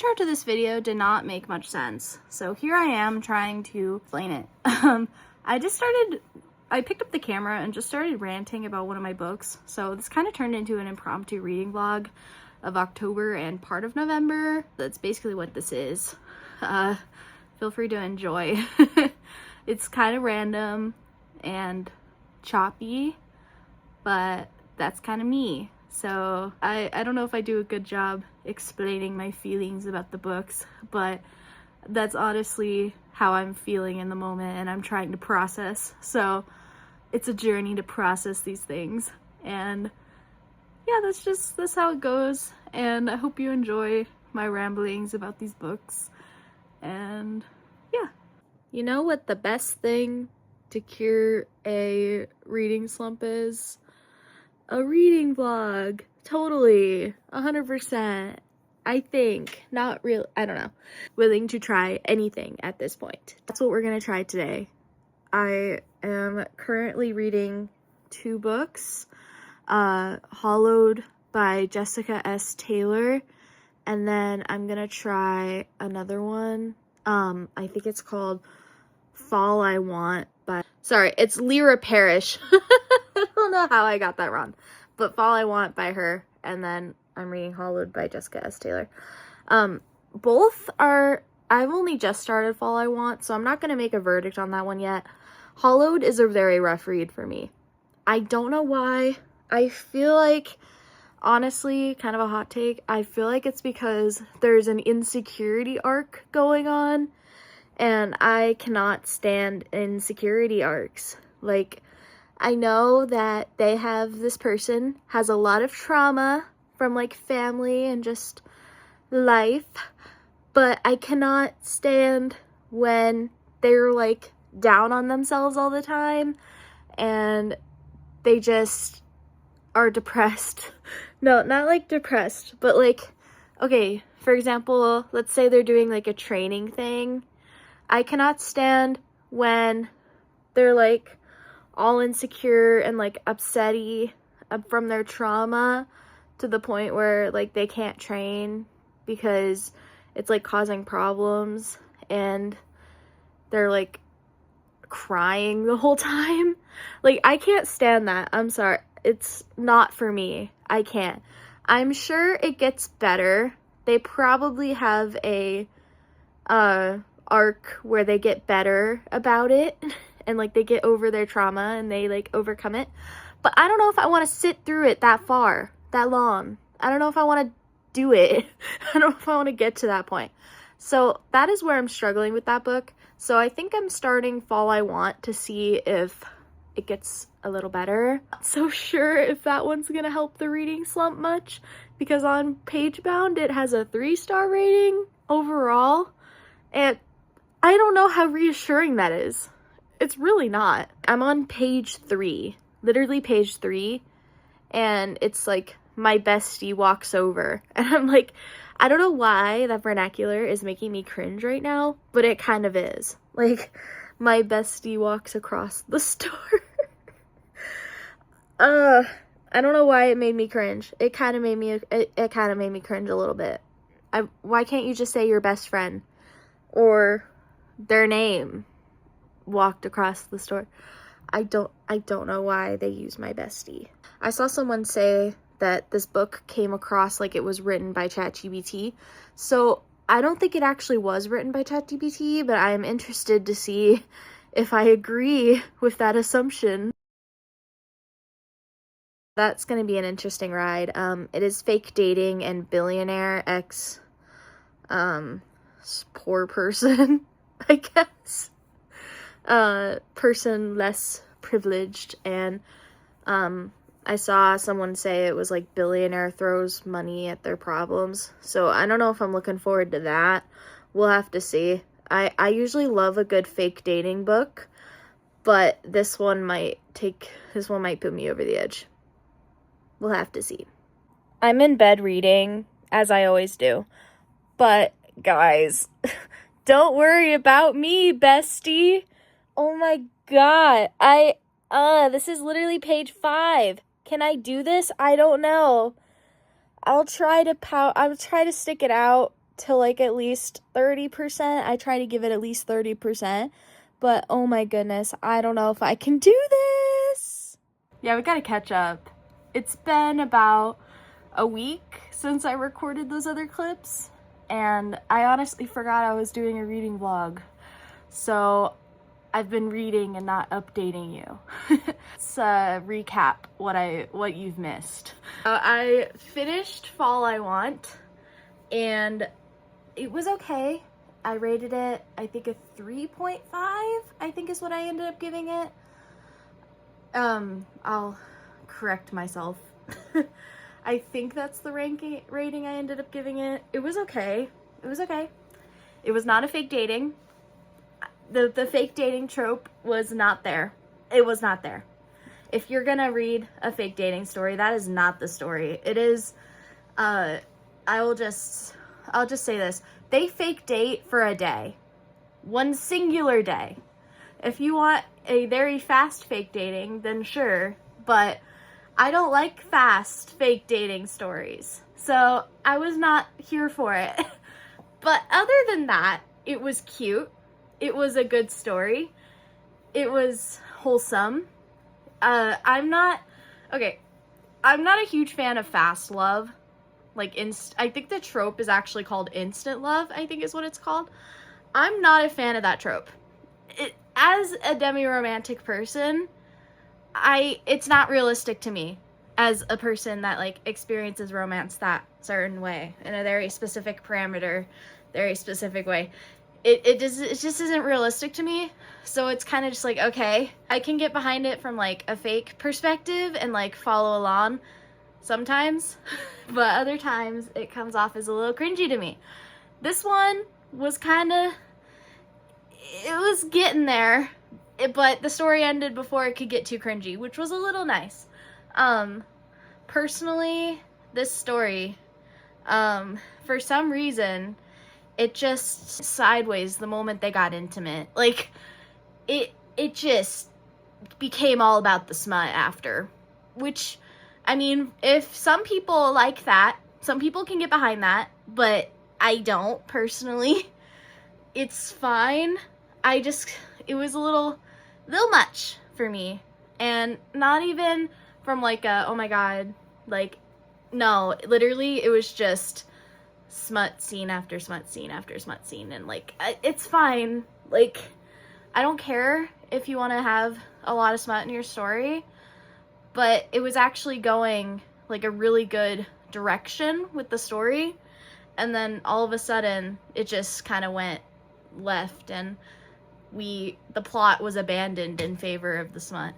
intro to this video did not make much sense, so here I am trying to explain it. I picked up the camera and just started ranting about one of my books, so this kind of turned into an impromptu reading vlog of October and part of November. That's basically what this is. Feel free to enjoy. It's kind of random and choppy, but that's kind of me. So I don't know if I do a good job explaining my feelings about the books, but that's honestly how I'm feeling in the moment, and I'm trying to process. So it's a journey to process these things, and yeah, that's how it goes. And I hope you enjoy my ramblings about these books. And yeah, you know what the best thing to cure a reading slump is? A reading vlog. Totally. 100%. I think. Not real. I don't know. Willing to try anything at this point. That's what we're gonna try today. I am currently reading 2 books. Hollowed by Jessica S. Taylor. And then I'm gonna try another one. I think it's called Fall I Want by... Sorry, it's Lyra Parrish. I don't know how I got that wrong. But Fall I Want by her. And then I'm reading Hollowed by Jessica S. Taylor. Both are... I've only just started Fall I Want, so I'm not going to make a verdict on that one yet. Hollowed is a very rough read for me. I don't know why. I feel like, honestly, kind of a hot take, I feel like it's because there's an insecurity arc going on, and I cannot stand insecurity arcs. Like, I know that they have, this person has a lot of trauma from, like, family and just life, but I cannot stand when they're, like, down on themselves all the time, and they just are depressed. No, not, like, depressed, but, like, okay, for example, let's say they're doing, like, a training thing. I cannot stand when they're, like, all insecure and, like, upsetty from their trauma to the point where, like, they can't train because it's, like, causing problems, and they're, like, crying the whole time. Like, I can't stand that. I'm sorry. It's not for me. I can't. I'm sure it gets better. They probably have a arc where they get better about it and, like, they get over their trauma and they, like, overcome it. But I don't know if I want to sit through it that far, that long. I don't know if I want to do it. I don't know if I want to get to that point. So that is where I'm struggling with that book. So I think I'm starting Fall I Want to see if it gets a little better. Not so sure if that one's gonna help the reading slump much, because on Pagebound it has a 3-star rating overall, and I don't know how reassuring that is. It's really not. I'm on page 3, literally page 3, and it's like, my bestie walks over, and I'm like, I don't know why that vernacular is making me cringe right now, but it kind of is. Like, my bestie walks across the store. I don't know why it made me cringe. It kind of made me cringe a little bit. Why can't you just say your best friend or their name walked across the store? I don't know why they use my bestie. I saw someone say that this book came across like it was written by ChatGPT. So I don't think it actually was written by ChatGPT, but I am interested to see if I agree with that assumption. That's going to be an interesting ride. It is fake dating and billionaire ex poor person, I guess. Person less privileged, and I saw someone say it was like billionaire throws money at their problems. So I don't know if I'm looking forward to that. We'll have to see. I usually love a good fake dating book, but this one might put me over the edge. We'll have to see. I'm in bed reading, as I always do. But guys, don't worry about me, bestie. Oh my god. This is literally page 5. Can I do this? I don't know. I'll try to stick it out. to like at least 30%. I try to give it at least 30%, but oh my goodness, I don't know if I can do this. Yeah, we gotta catch up. It's been about a week since I recorded those other clips, and I honestly forgot I was doing a reading vlog. So I've been reading and not updating you. Let's recap what you've missed. I finished Fall I Want, and it was okay. I rated it, I think a 3.5, I think is what I ended up giving it. I'll correct myself. I think that's the rating I ended up giving it. It was okay. It was okay. It was not a fake dating. The fake dating trope was not there. It was not there. If you're gonna read a fake dating story, that is not the story. It is, I'll just say this. They fake date for a day. One singular day. If you want a very fast fake dating, then sure. But I don't like fast fake dating stories. So I was not here for it. But other than that, it was cute. It was a good story. It was wholesome. I'm not a huge fan of fast love. Like, I think the trope is actually called instant love, I think is what it's called. I'm not a fan of that trope. As a demi-romantic person, it's not realistic to me as a person that, like, experiences romance that certain way, in a very specific parameter, very specific way. It just isn't realistic to me. So it's kind of just like, okay, I can get behind it from like a fake perspective and like follow along sometimes, but other times it comes off as a little cringy to me. This one was it was getting there, but the story ended before it could get too cringy, which was a little nice. Personally, this story, for some reason, it just sideways the moment they got intimate. Like, it just became all about the smut after. Which, I mean, if some people like that, some people can get behind that, but I don't, personally. It's fine. It was a little much for me. And not even from like a, oh my god, like, no, literally, it was just smut scene after smut scene after smut scene, and like, it's fine. Like, I don't care if you want to have a lot of smut in your story, but it was actually going like a really good direction with the story, and then all of a sudden it just kind of went left, and the plot was abandoned in favor of the smut,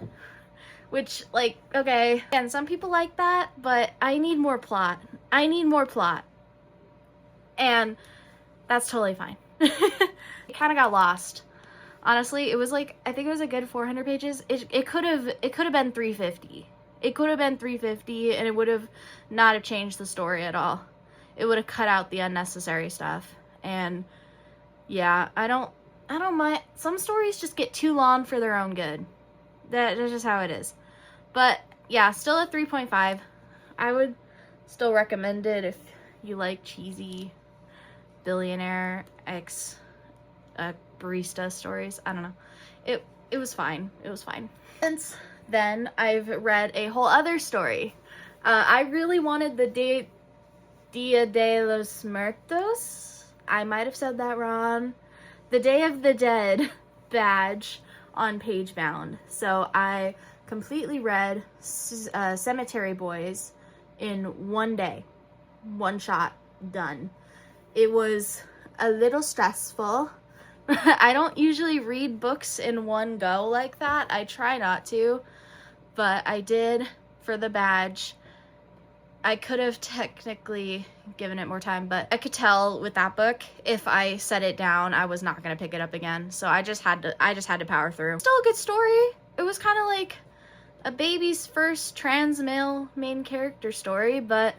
which, like, okay, and some people like that, but I need more plot. And that's totally fine. It kind of got lost. Honestly, it was like, I think it was a good 400 pages. It could have been 350. It could have been 350, and it would have not have changed the story at all. It would have cut out the unnecessary stuff. And yeah, I don't mind. Some stories just get too long for their own good. That's just how it is. But yeah, still a 3.5. I would still recommend it if you like cheesy billionaire barista stories. I don't know. It was fine. It was fine. Since then, I've read a whole other story. I really wanted the Dia de los Muertos. I might have said that wrong. The Day of the Dead badge on Pagebound. So I completely read Cemetery Boys in one day. One shot. Done. It was a little stressful. I don't usually read books in one go like that. I try not to, but I did for the badge. I could have technically given it more time, but I could tell with that book, if I set it down, I was not going to pick it up again. So I just had to power through. Still a good story. It was kind of like a baby's first trans male main character story, but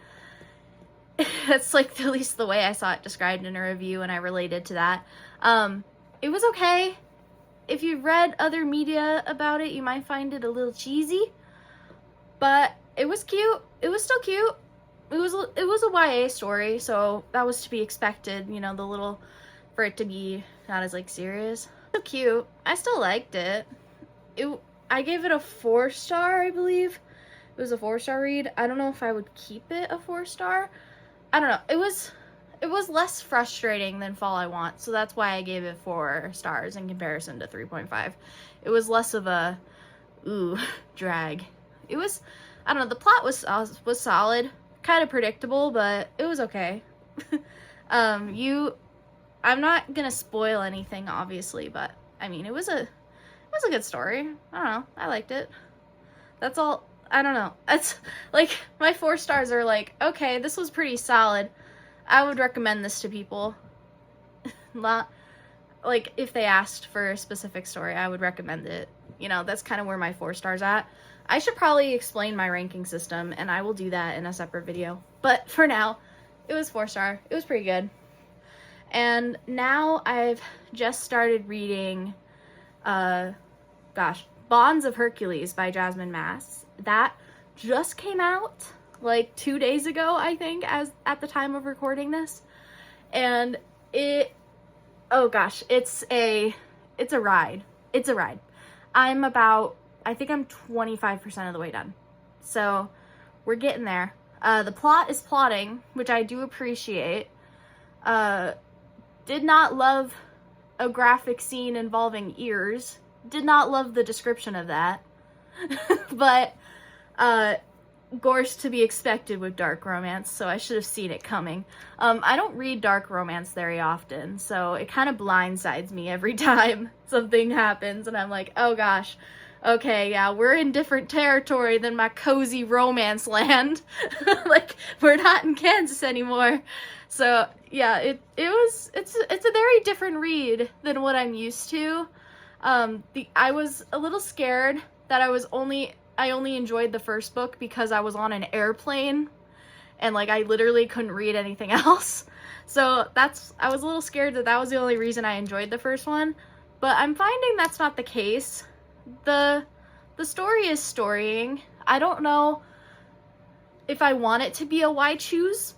that's like at least the way I saw it described in a review, and I related to that. It was okay. If you've read other media about it, you might find it a little cheesy, but it was cute. It was still cute. it was a YA story, so that was to be expected, you know, for it to be not as like serious. So cute. I still liked it. I gave it a 4-star, I believe. It was a 4-star read. I don't know if I would keep it a 4-star. I don't know. It was less frustrating than Fall I Want, so that's why I gave it 4 stars in comparison to 3.5. It was less of a drag. It was, I don't know, the plot was solid, kind of predictable, but it was okay. I'm not gonna spoil anything, obviously, but I mean, it was a good story. I don't know, I liked it. That's all. I don't know. It's like my 4 stars are like, okay, this was pretty solid. I would recommend this to people. Not like if they asked for a specific story, I would recommend it. You know, that's kind of where my 4 stars at. I should probably explain my ranking system, and I will do that in a separate video. But for now, it was 4-star. It was pretty good. And now I've just started reading, Bonds of Hercules by Jasmine Mass. That just came out like 2 days ago, I think, at the time of recording this. And it's a ride. It's a ride. I think I'm 25% of the way done. So we're getting there. The plot is plotting, which I do appreciate. Did not love a graphic scene involving ears. Did not love the description of that. But, gore's to be expected with dark romance, so I should have seen it coming. I don't read dark romance very often, so it kind of blindsides me every time something happens, and I'm like, oh gosh, okay, yeah, we're in different territory than my cozy romance land. Like, we're not in Kansas anymore. So, yeah, it's a very different read than what I'm used to. I was a little scared that I only enjoyed the first book because I was on an airplane and like I literally couldn't read anything else. So I was a little scared that was the only reason I enjoyed the first one, but I'm finding that's not the case. The story is storying. I don't know if I want it to be a why choose.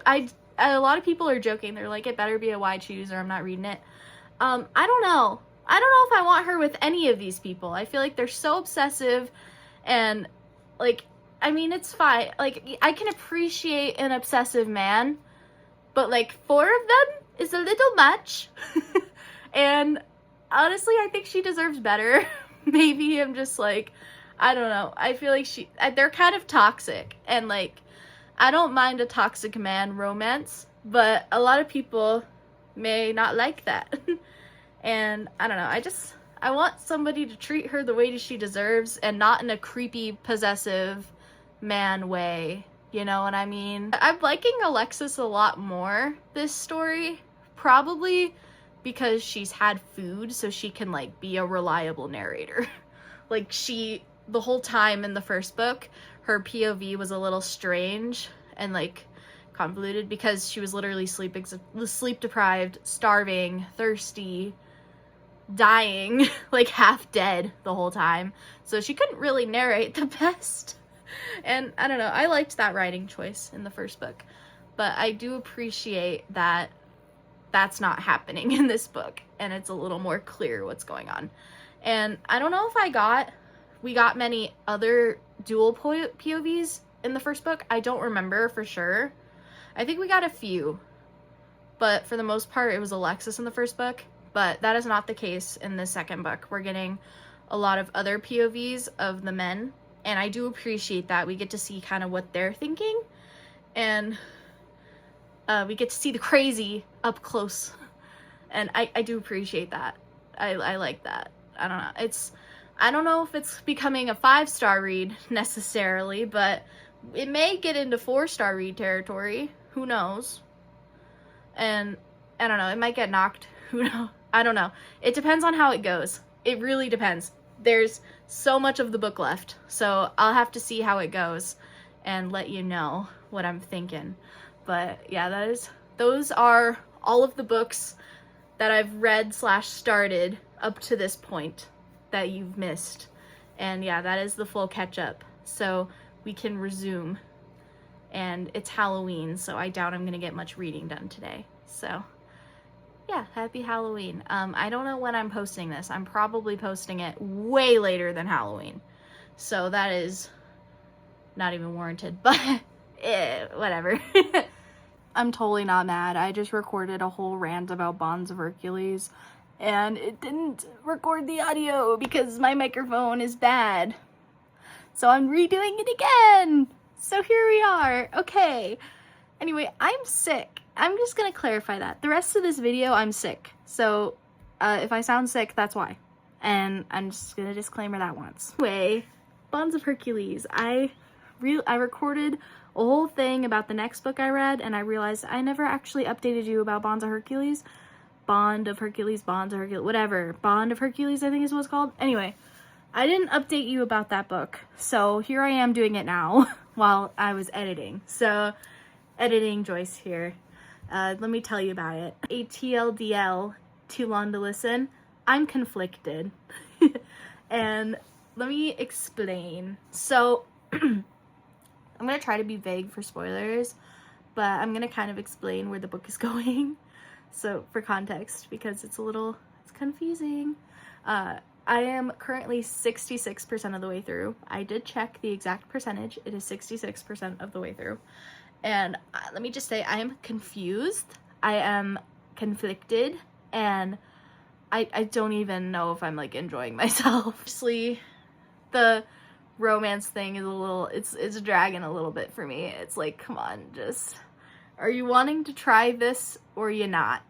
A lot of people are joking. They're like, it better be a why choose or I'm not reading it. I don't know. I don't know if I want her with any of these people. I feel like they're so obsessive and, like, I mean, it's fine. Like, I can appreciate an obsessive man, but, like, 4 of them is a little much. And, honestly, I think she deserves better. Maybe I'm just, like, I don't know. I feel like they're kind of toxic. And, like, I don't mind a toxic man romance, but a lot of people may not like that. And I don't know, I want somebody to treat her the way she deserves and not in a creepy, possessive man way. You know what I mean? I'm liking Alexis a lot more this story, probably because she's had food so she can like be a reliable narrator. Like the whole time in the first book, her POV was a little strange and like convoluted because she was literally sleep deprived, starving, thirsty, dying, like half dead the whole time, so she couldn't really narrate the best. And I don't know, I liked that writing choice in the first book, but I do appreciate that that's not happening in this book and it's a little more clear what's going on. And I don't know if we got many other dual POVs in the first book. I don't remember for sure. I think we got a few, but for the most part it was Alexis in the first book. But that is not the case in the second book. We're getting a lot of other POVs of the men, and I do appreciate that. We get to see kind of what they're thinking, and we get to see the crazy up close, and I do appreciate that. I like that. I don't know. I don't know if it's becoming a 5-star read necessarily, but it may get into 4-star read territory. Who knows? And I don't know. It might get knocked. Who knows? I don't know. It depends on how it goes. It really depends. There's so much of the book left, so I'll have to see how it goes and let you know what I'm thinking. But yeah, those are all of the books that I've read / started up to this point that you've missed. And yeah, that is the full catch up. So we can resume and it's Halloween, so I doubt I'm gonna get much reading done today. So yeah, happy Halloween. I don't know when I'm posting this. I'm probably posting it way later than Halloween, so that is not even warranted, but whatever. I'm totally not mad. I just recorded a whole rant about Bonds of Hercules, and it didn't record the audio because my microphone is bad. So I'm redoing it again. So here we are. Okay. Anyway, I'm sick. I'm just gonna clarify that. The rest of this video, I'm sick. So if I sound sick, that's why. And I'm just gonna disclaimer that once. Anyway, Bonds of Hercules. I recorded a whole thing about the next book I read, and I realized I never actually updated you about Bonds of Hercules. Bonds of Hercules, whatever. Bond of Hercules, I think is what it's called. Anyway, I didn't update you about that book, so here I am doing it now while I was editing. So, editing Joyce here. Let me tell you about it. ATLDL, too long to listen. I'm conflicted. And let me explain. So, I'm going to try to be vague for spoilers, but I'm going to kind of explain where the book is going. So, for context, because it's confusing. I am currently 66% of the way through. I did check the exact percentage. It is 66% of the way through. And let me just say, I am confused. I am conflicted. And I don't even know if I'm, like, enjoying myself. Obviously, the romance thing is it's dragging a little bit for me. It's like, come on, just... Are you wanting to try this or are you not?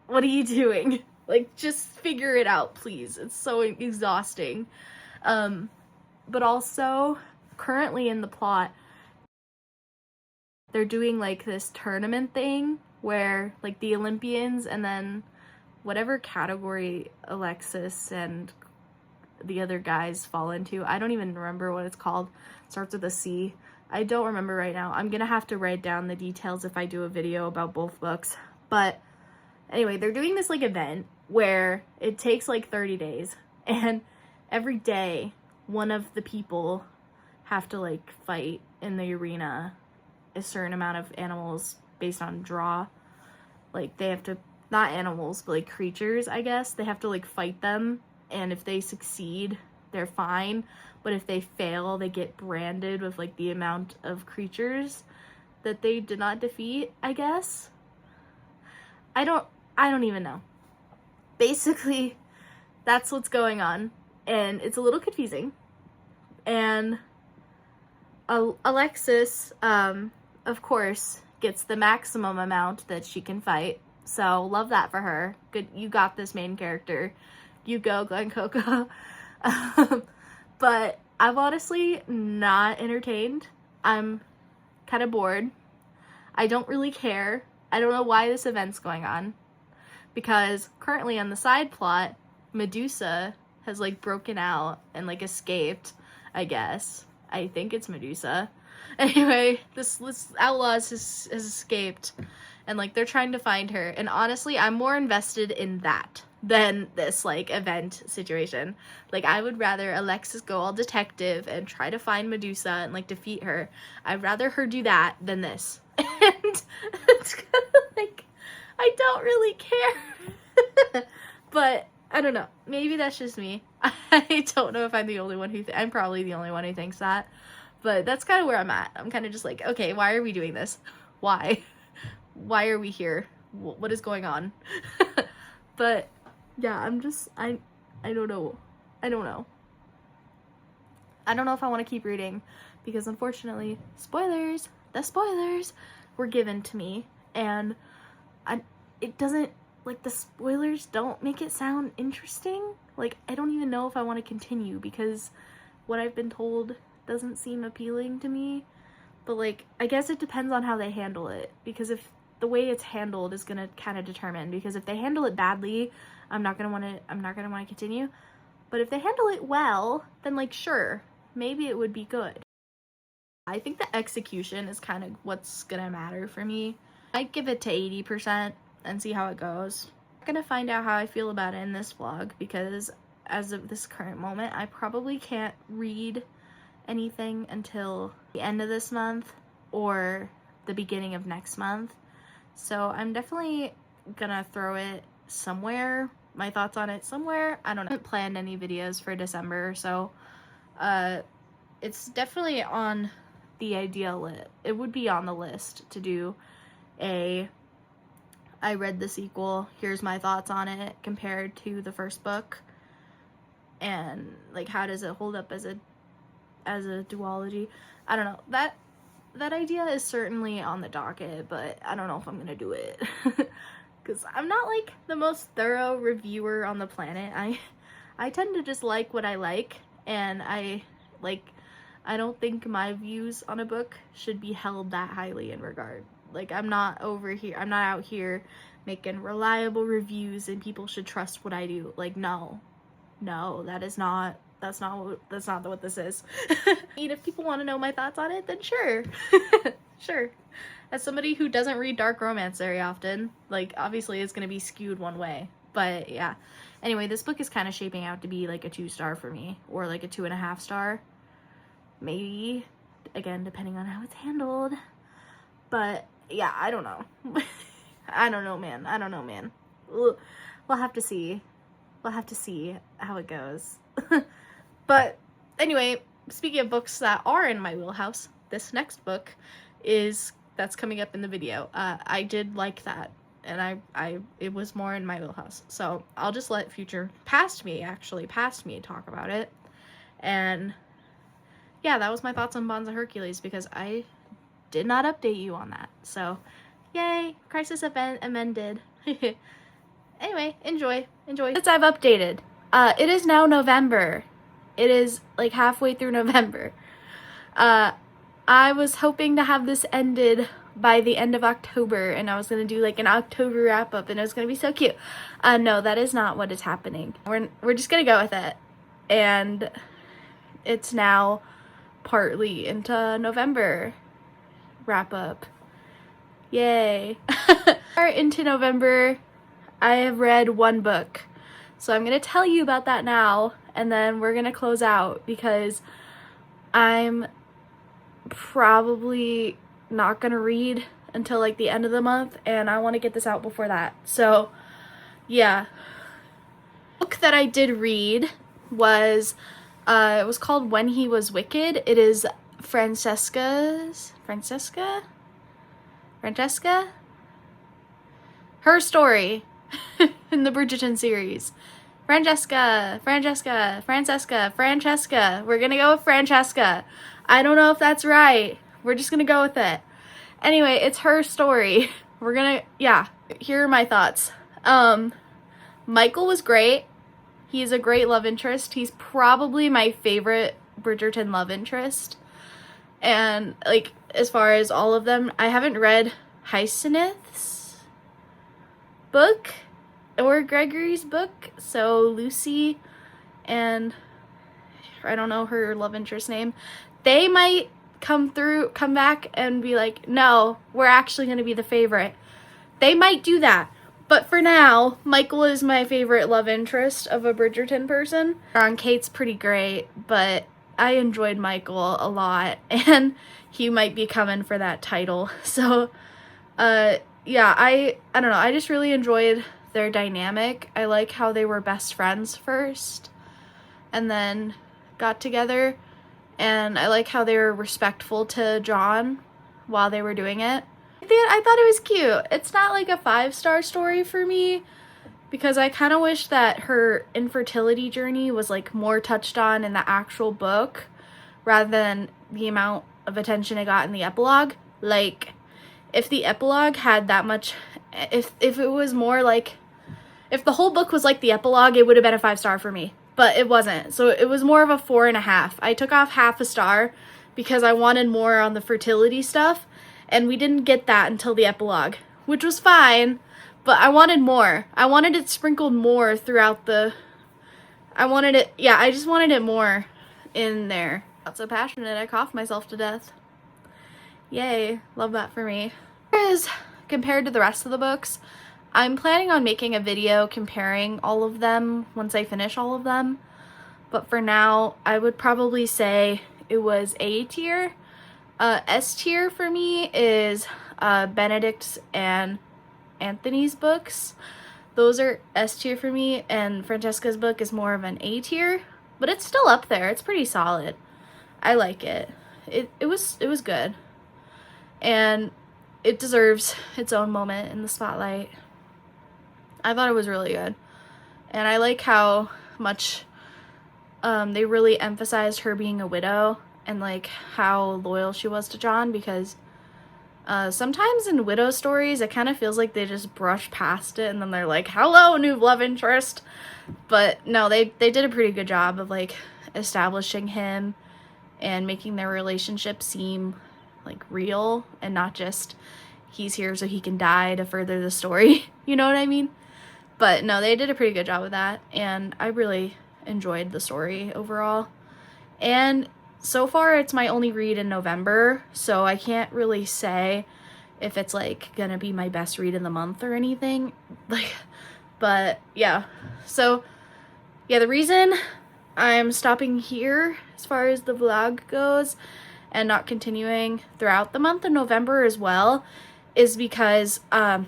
What are you doing? Like, just figure it out, please. It's so exhausting. But also, currently in the plot, they're doing, like, this tournament thing where, like, the Olympians and then whatever category Alexis and the other guys fall into. I don't even remember what it's called. It starts with a C. I don't remember right now. I'm gonna have to write down the details if I do a video about both books. But anyway, they're doing this, like, event where it takes, like, 30 days. And every day, one of the people have to, like, fight in the arena a certain amount of animals based on draw. Like, they have to, not animals, but, like, creatures, I guess. They have to, like, fight them. And if they succeed, they're fine. But if they fail, they get branded with, like, the amount of creatures that they did not defeat, I guess. I don't even know. Basically, that's what's going on, and it's a little confusing. And Alexis, of course, gets the maximum amount that she can fight, so love that for her. Good, you got this, main character. You go, Glen Coco. But I'm honestly not entertained. I'm kind of bored. I don't really care. I don't know why this event's going on. Because currently on the side plot, Medusa has, like, broken out and, like, escaped, I guess. I think it's Medusa. Anyway, this outlaw has escaped. And, like, they're trying to find her. And honestly, I'm more invested in that than this, like, event situation. Like, I would rather Alexis go all detective and try to find Medusa and, like, defeat her. I'd rather her do that than this. And it's kind of like... I don't really care. But, I don't know. Maybe that's just me. I don't know if I'm the only one who... I'm probably the only one who thinks that. But that's kind of where I'm at. I'm kind of just like, okay, why are we doing this? Why? Why are we here? What is going on? But, yeah, I'm just... I don't know. I don't know. I don't know if I want to keep reading. Because, unfortunately, spoilers! The spoilers were given to me. And... it doesn't, like, the spoilers don't make it sound interesting. Like, I don't even know if I want to continue because what I've been told doesn't seem appealing to me. But, like, I guess it depends on how they handle it, because if the way it's handled is gonna kind of determine, because if they handle it badly, I'm not gonna want to continue. But if they handle it well, then, like, sure, maybe it would be good. I think the execution is kind of what's gonna matter for me. I'd give it to 80%. And see how it goes. I'm gonna find out how I feel about it in this vlog, because as of this current moment, I probably can't read anything until the end of this month, or the beginning of next month. So I'm definitely gonna throw it somewhere, my thoughts on it somewhere. I don't know. I haven't planned any videos for December, so it's definitely on the ideal list. It would be on the list to do a I read the sequel, here's my thoughts on it compared to the first book, and like how does it hold up as a duology. I don't know, that idea is certainly on the docket, but I don't know if I'm gonna do it because I'm not like the most thorough reviewer on the planet. I tend to just like what I like, and I don't think my views on a book should be held that highly in regard. Like, I'm not out here making reliable reviews and people should trust what I do. Like, no, that's not what this is. I mean, if people want to know my thoughts on it, then sure. Sure. As somebody who doesn't read dark romance very often, like, obviously it's going to be skewed one way. But yeah. Anyway, this book is kind of shaping out to be like a 2-star for me, or like a 2.5 star. Maybe. Again, depending on how it's handled. But yeah, I don't know. I don't know, man. We'll have to see. We'll have to see how it goes. But anyway, speaking of books that are in my wheelhouse, this next book that's coming up in the video. I did like that, and it was more in my wheelhouse. So I'll just let past me talk about it. And yeah, that was my thoughts on Bonds of Hercules, because I did not update you on that. So yay, crisis event amended. Anyway, enjoy. Since I've updated, it is now November. It is like halfway through November. I was hoping to have this ended by the end of October, and I was gonna do like an October wrap up, and it was gonna be so cute. No, that is not what is happening. We're just gonna go with it, and it's now partly into November wrap up. Yay. Into November, I have read 1 book. So I'm going to tell you about that now, and then we're going to close out, because I'm probably not going to read until like the end of the month, and I want to get this out before that. So yeah. The book that I did read was it was called When He Was Wicked. It is Francesca? Her story in the Bridgerton series. Francesca. We're gonna go with Francesca. I don't know if that's right. We're just gonna go with it. Anyway, it's her story. Here are my thoughts. Michael was great. He's a great love interest. He's probably my favorite Bridgerton love interest. And, like, as far as all of them, I haven't read Hyacinth's book or Gregory's book. So Lucy and I don't know her love interest name. They might come back and be like, no, we're actually going to be the favorite. They might do that. But for now, Michael is my favorite love interest of a Bridgerton person. Kate's pretty great, but I enjoyed Michael a lot, and he might be coming for that title. So, yeah, I don't know. I just really enjoyed their dynamic. I like how they were best friends first, and then got together, and I like how they were respectful to John while they were doing it. I thought it was cute. It's not like a 5-star story for me, because I kind of wish that her infertility journey was like more touched on in the actual book rather than the amount of attention it got in the epilogue. Like, if the epilogue had that much, if it was more like, if the whole book was like the epilogue, it would have been a 5-star for me, but it wasn't. So it was more of a 4.5. I took off half a star because I wanted more on the fertility stuff, and we didn't get that until the epilogue, which was fine. But I wanted more. I wanted it sprinkled more throughout I just wanted it more in there. Got so passionate, I coughed myself to death. Yay, love that for me. Whereas, compared to the rest of the books, I'm planning on making a video comparing all of them once I finish all of them. But for now, I would probably say it was A tier. S tier for me is Benedict's and Anthony's books. Those are S tier for me, and Francesca's book is more of an A tier, but it's still up there. It's pretty solid. I like it. It was good, and it deserves its own moment in the spotlight. I thought it was really good, and I like how much they really emphasized her being a widow and like how loyal she was to John, because sometimes in widow stories it kind of feels like they just brush past it and then they're like, hello, new love interest. But no, they did a pretty good job of like establishing him and making their relationship seem like real and not just he's here so he can die to further the story. You know what I mean? But no, they did a pretty good job with that, and I really enjoyed the story overall. And so far it's my only read in November, so I can't really say if it's like gonna be my best read in the month or anything. Like, but yeah. So yeah, the reason I'm stopping here as far as the vlog goes and not continuing throughout the month of November as well is because I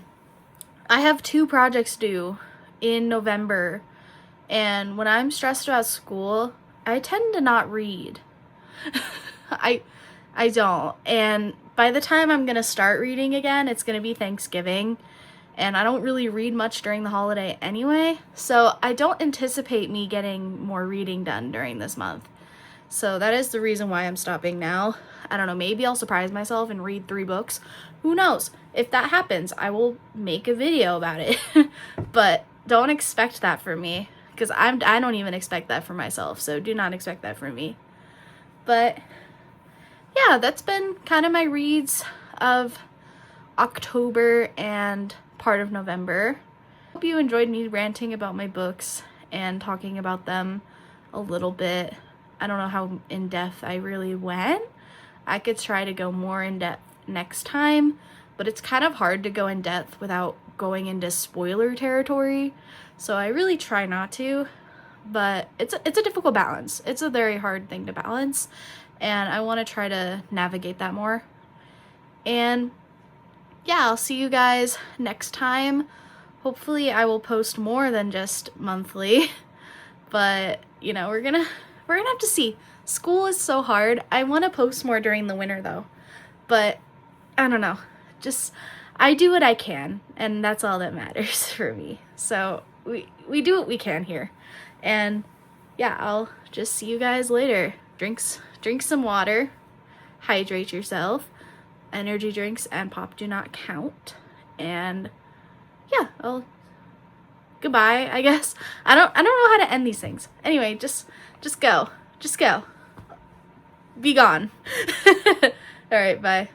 have 2 projects due in November, and when I'm stressed about school, I tend to not read. I don't, and by the time I'm gonna start reading again, it's gonna be Thanksgiving, and I don't really read much during the holiday anyway, so I don't anticipate me getting more reading done during this month. So that is the reason why I'm stopping now. I don't know, maybe I'll surprise myself and read 3 books. Who knows? If that happens, I will make a video about it. But don't expect that from me, because I don't even expect that for myself, so do not expect that from me. But yeah, that's been kind of my reads of October and part of November. Hope you enjoyed me ranting about my books and talking about them a little bit. I don't know how in-depth I really went. I could try to go more in-depth next time, but it's kind of hard to go in-depth without going into spoiler territory, so I really try not to, but it's a difficult balance. It's a very hard thing to balance, and I want to try to navigate that more. And yeah, I'll see you guys next time. Hopefully I will post more than just monthly, but you know, we're gonna have to see. School is so hard. I want to post more during the winter though, but I don't know. Just, I do what I can, and that's all that matters for me. So we do what we can here. And yeah, I'll just see you guys later. Drink some water, hydrate yourself. Energy drinks and pop do not count. And yeah, goodbye, I guess. I don't know how to end these things. Anyway, just go. Be gone. All right, bye.